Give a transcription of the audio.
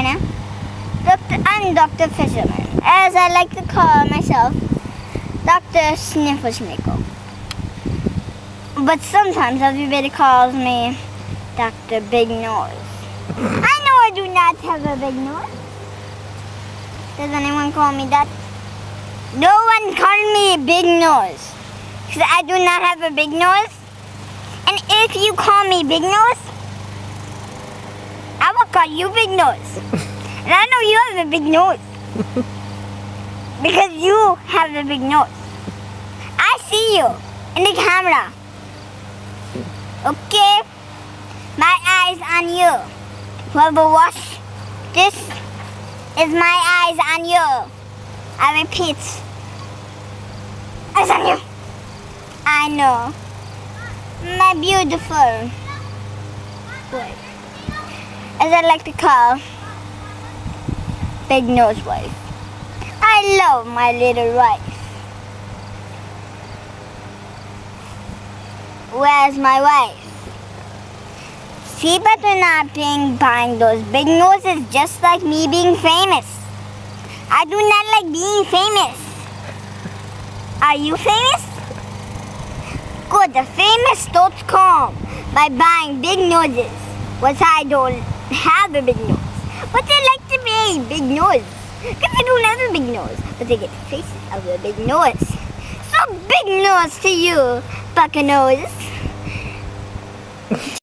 right now. I'm Dr. Fisherman, as I like to call myself, Dr. Snifflesnickles. But sometimes everybody calls me Dr. Big Nose. I know I do not have a big nose. Does anyone call me that? No one called me Big Nose, because I do not have a big nose. And if you call me Big Nose, I will call you Big Nose. And I know you have a big nose. Because you have a big nose. I see you in the camera. Okay? My eyes on you. Whoever watched this is my eyes on you. I repeat. Eyes on you. I know. My beautiful wife. As I like to call Big Nose wife. I love my little wife. Where's my wife? See, but we're not buying those big noses just like me being famous. I do not like being famous. Are you famous? Good, the famous.com by buying big noses. Which I don't have a big nose. But they like to be big nose. Because I don't have a big nose. But they get the face of a big nose. So big nose to you, Bucka Nose.